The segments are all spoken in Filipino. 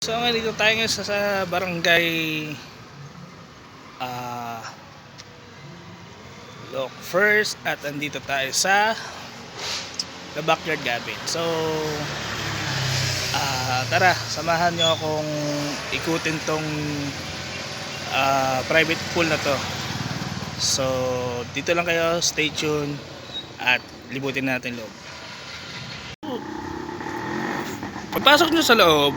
So ngayon dito tayo ngayon sa barangay uh, Loc First at andito tayo sa the backyard cabin. So tara, samahan nyo akong ikutin tong private pool na to. So dito lang kayo, stay tuned at libutin natin loob. Pagpasok nyo sa loob,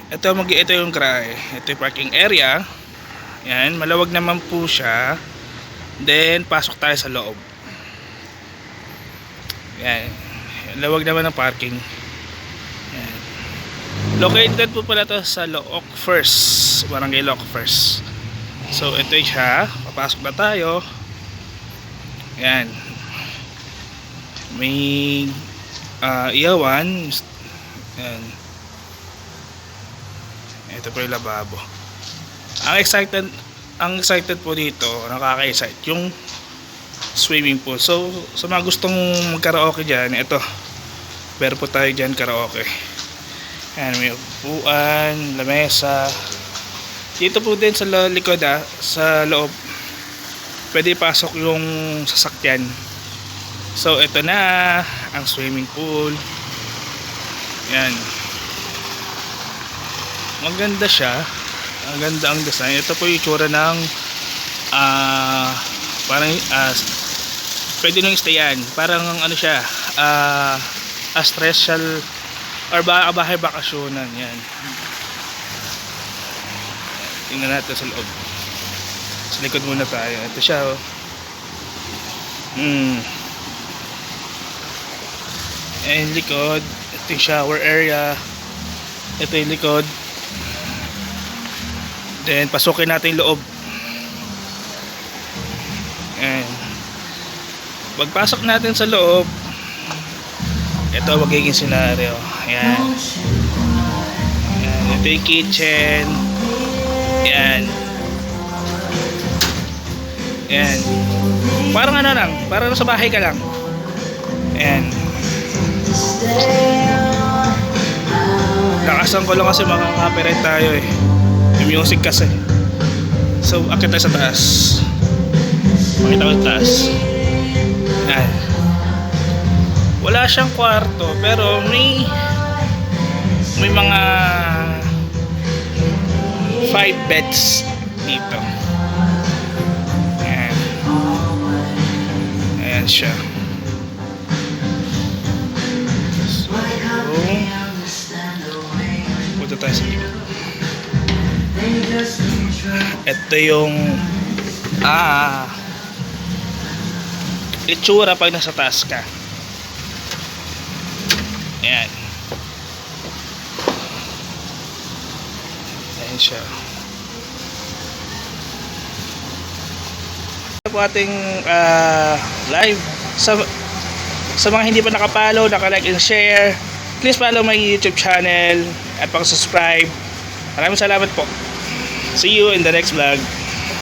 ito yung garahe. Ito yung parking area. Yan, malawag naman po siya. Then pasok tayo sa loob. Yan, lawag naman ng parking. Yan. Located po pala to sa Loc First, barangay Loc First. So ito siya, papasok na tayo. Yan, may iyawan. Yan, ito po yung lababo. Ang excited po dito, nakaka-excite yung swimming pool. So sa mga gustong mag-karaoke dyan, ito, meron po tayo dyan karaoke. Ayan, may upuan, lamesa. Dito po din sa likod, sa loob, pwede pasok yung sasakyan. So ito na ang swimming pool. Yan, maganda siya, ang ganda ang design. Ito po yung itsura ng parang pwede nang stayan, parang ano siya, special or bahay bakasyonan. Yan, tingnan natin sa loob. Sa likod muna tayo. Ito siya, oh. Ayan, likod. Ito yung shower area. Ito yung likod. Then pasukin natin yung loob. Ayan. Pagpasok natin sa loob, ito magiging scenario. Ayan. Ayan. Ito yung kitchen. Ayan. Ayan. Parang ano lang, parang sa bahay ka lang. Ayan. Lakasan ko lang kasi makaka-copyright tayo eh, yung music kasi. So akit tayo sa taas. Makita ko sa taas. Ayan. Wala siyang kwarto, pero may mga 5 beds dito. Ayan. Ayan siya. Punta tayo sa likod. Ito yung itsura pag nasa taas ka. Ayan. Ayan siya. Ito po ating live. Sa mga hindi pa nakapollow, naka-like and share, please follow my YouTube channel at pag-subscribe. Maraming salamat po. See you in the next vlog.